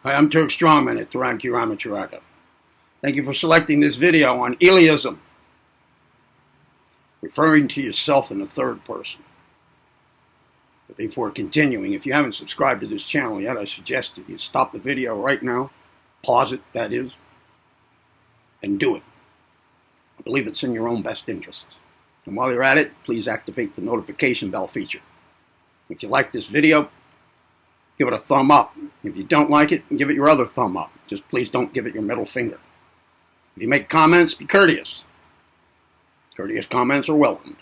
Hi, I'm Turk Strongman at Taranaki Ramacharaka. Thank you for selecting this video on Eliism, referring to yourself in the third person. But before continuing, if you haven't subscribed to this channel yet, I suggest that you stop the video right now, pause it, that is, and do it. I believe it's in your own best interests. And while you're at it, please activate the notification bell feature. If you like this video, give it a thumb up. If you don't like it, give it your other thumb up. Just please don't give it your middle finger. If you make comments, be courteous. Courteous comments are welcomed.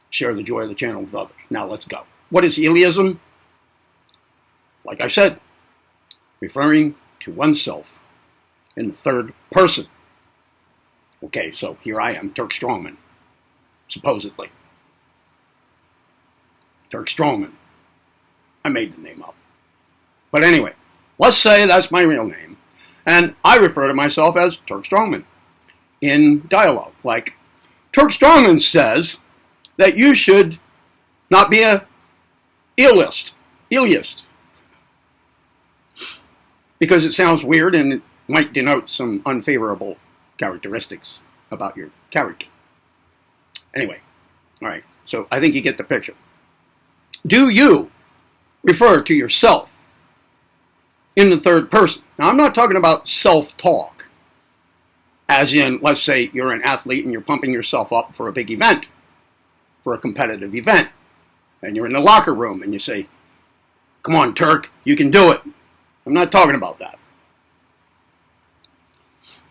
Share the joy of the channel with others. Now let's go. What is Eliism? Like I said, referring to oneself in the third person. Okay, so here I am, Turk Strongman, supposedly. Turk Strongman. I made the name up. But anyway, let's say that's my real name, and I refer to myself as Turk Strongman in dialogue. Like, Turk Strongman says that you should not be a Eliist, because it sounds weird and it might denote some unfavorable characteristics about your character. Anyway, all right, so I think you get the picture. Do you refer to yourself in the third person? Now, I'm not talking about self-talk, as in, let's say you're an athlete and you're pumping yourself up for a big event, for a competitive event, and you're in the locker room and you say, "Come on, Turk, you can do it." I'm not talking about that.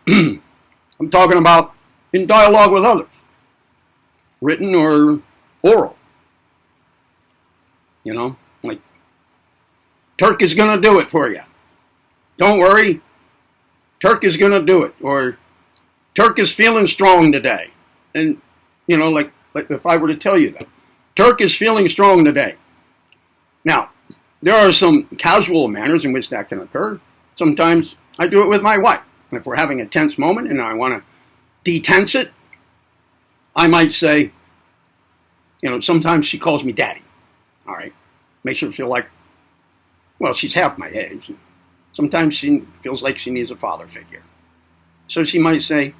I'm talking about in dialogue with others, written or oral. You know, like, Turk is going to do it for you. Don't worry, Turk is going to do it. Or, Turk is feeling strong today. And, you know, like if I were to tell you that, Turk is feeling strong today. Now, there are some casual manners in which that can occur. Sometimes I do it with my wife. If we're having a tense moment and I want to detense it, I might say, you know, sometimes she calls me daddy. All right. Makes her feel like, well, she's half my age. Sometimes she feels like she needs a father figure. So she might say,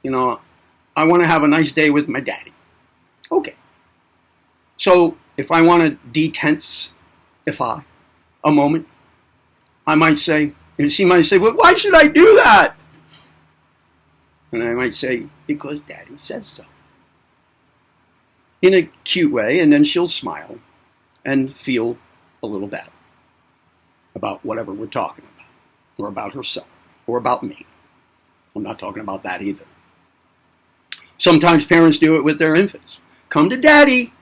you know, I want to have a nice day with my daddy. Okay. So if I want to detensify a moment, I might say, and she might say, well, why should I do that? And I might say, because daddy says so. In a cute way, and then she'll smile and feel a little better about whatever we're talking about, or about herself, or about me. I'm not talking about that either. Sometimes parents do it with their infants. Come to daddy.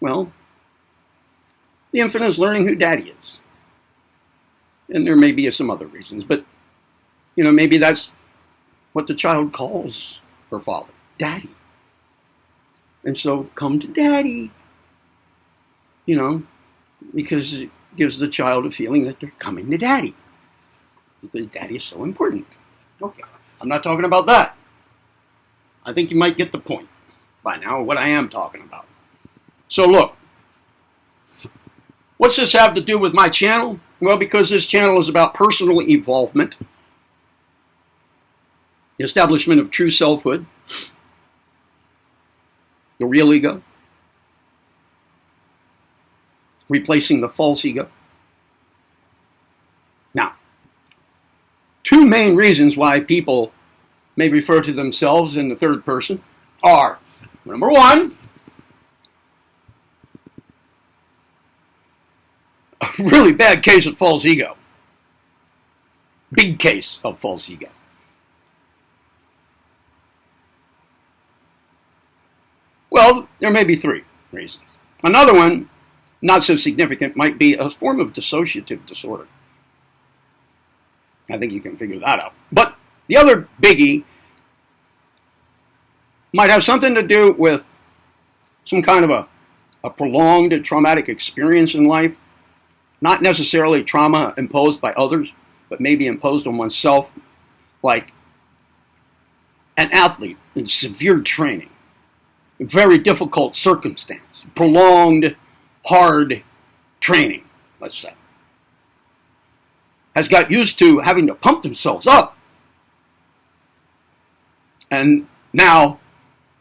Well, the infant is learning who daddy is. And there may be some other reasons, but, you know, maybe that's what the child calls her father, daddy. And so, come to daddy, you know, because it gives the child a feeling that they're coming to daddy, because daddy is so important. Okay, I'm not talking about that. I think you might get the point by now, what I am talking about. So look, what's this have to do with my channel? Well, because this channel is about personal evolvement, the establishment of true selfhood, the real ego, replacing the false ego. Now, two main reasons why people may refer to themselves in the third person are, number one, a really bad case of false ego. Big case of false ego. Well, there may be three reasons. Another one, not so significant, might be a form of dissociative disorder. I think you can figure that out. But the other biggie might have something to do with some kind of a prolonged traumatic experience in life. Not necessarily trauma imposed by others, but maybe imposed on oneself, like an athlete in severe training, very difficult circumstance, prolonged, hard training, let's say. has got used to having to pump themselves up. And now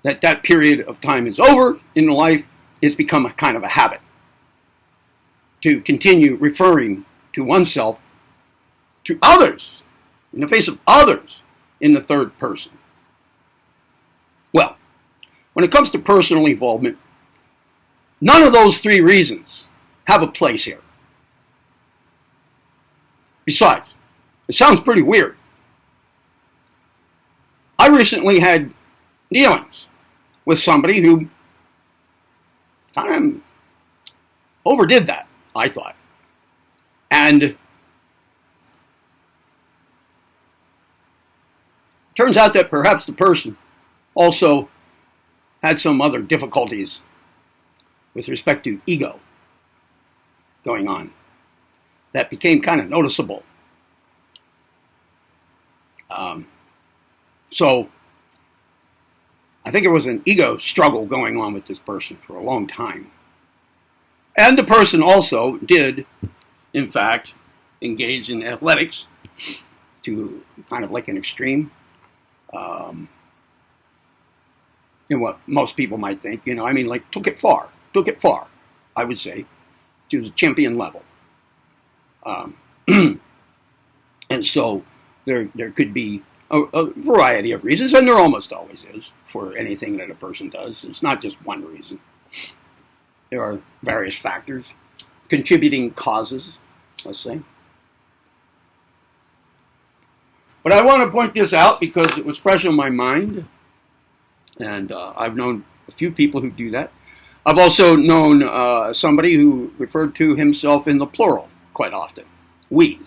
that that period of time is over in life, it's become a kind of a habit to continue referring to oneself to others, in the face of others, in the third person. Well, when it comes to personal involvement, none of those three reasons have a place here. Besides, it sounds pretty weird. I recently had dealings with somebody who kind of overdid that, I thought. And it turns out that perhaps the person also had some other difficulties with respect to ego going on that became kind of noticeable. So I think there was an ego struggle going on with this person for a long time. And the person also did, in fact, engage in athletics to kind of like an extreme. In what most people might think, like took it far, I would say, to the champion level. And so there could be a variety of reasons, and there almost always is for anything that a person does. It's not just one reason. There are various factors, contributing causes, let's say. But I want to point this out because it was fresh on my mind, and I've known a few people who do that. I've also known somebody who referred to himself in the plural quite often. We.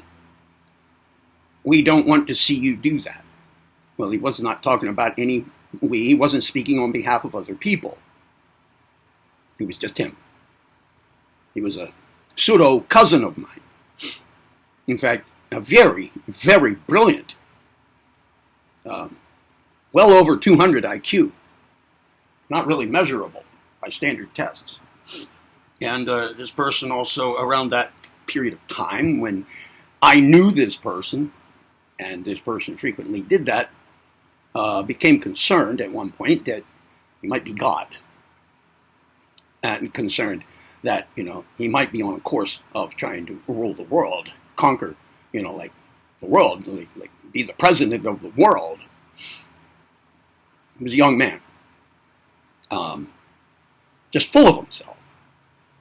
We don't want to see you do that. Well, he was not talking about any we. He wasn't speaking on behalf of other people. It was just him. He was a pseudo cousin of mine. In fact, a very, very brilliant, well over 200 IQ. Not really measurable by standard tests. And this person also, around that period of time when I knew this person, and this person frequently did that, became concerned at one point that he might be God. And concerned that, he might be on a course of trying to rule the world, conquer, like the world, like be the president of the world. He was a young man, just full of himself,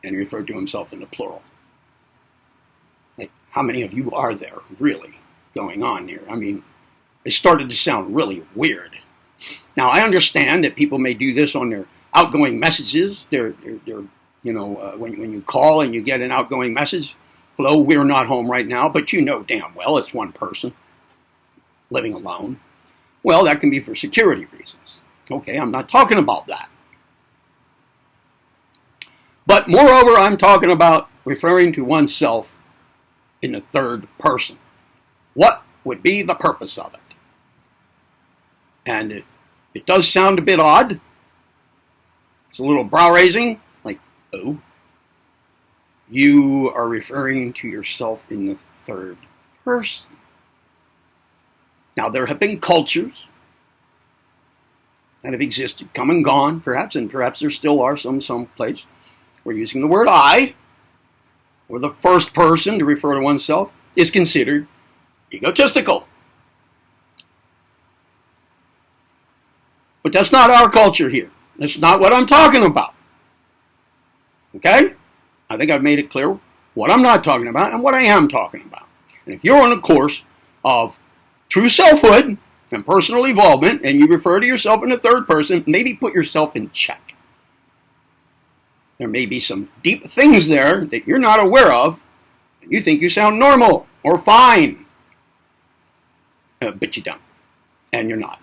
and he referred to himself in the plural. Like, how many of you are there really going on here? I mean, it started to sound really weird. Now, I understand that people may do this on their outgoing messages. They're when you call and you get an outgoing message, hello, we're not home right now, but you know damn well it's one person living alone. Well, that can be for security reasons. Okay, I'm not talking about that. But moreover, I'm talking about referring to oneself in the third person. What would be the purpose of it? And it does sound a bit odd. It's a little brow-raising, like, oh, you are referring to yourself in the third person. Now, there have been cultures that have existed, come and gone, perhaps, and perhaps there still are some place where using the word I, or the first person to refer to oneself, is considered egotistical. But that's not our culture here. That's not what I'm talking about. Okay? I think I've made it clear what I'm not talking about and what I am talking about. And if you're on a course of true selfhood and personal involvement, and you refer to yourself in the third person, maybe put yourself in check. There may be some deep things there that you're not aware of, and you think you sound normal or fine. But you don't. And you're not.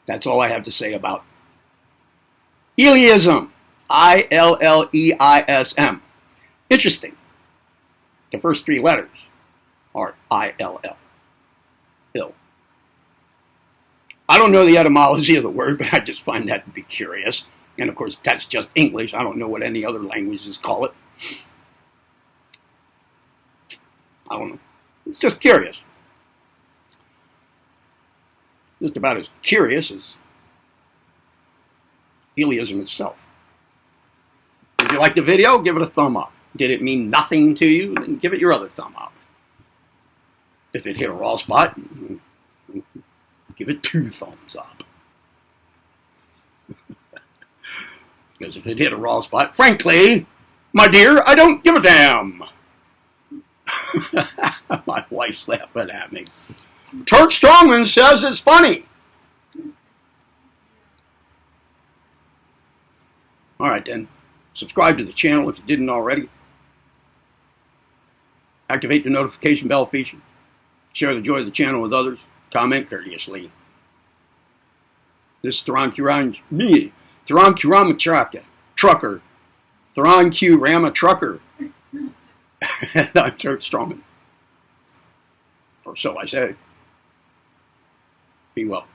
That's all I have to say about Illeism. I-L-L-E-I-S-M. Interesting. The first three letters are I-L-L. Ill. I don't know the etymology of the word, but I just find that to be curious. And of course, that's just English. I don't know what any other languages call it. I don't know. It's just curious. Just about as curious as Healyism itself. If you like the video, give it a thumb up. Did it mean nothing to you? Then give it your other thumb up. If it hit a raw spot, give it 2 thumbs up. Because if it hit a raw spot, frankly, my dear, I don't give a damn. My wife's laughing at me. Turk Strongman says it's funny. All right, then. Subscribe to the channel if you didn't already. Activate the notification bell feature. Share the joy of the channel with others. Comment courteously. This is Theron Q. Rama Trucker. Theron Q. Rama Trucker. And I'm Turk Strongman. Or so I say. Be well.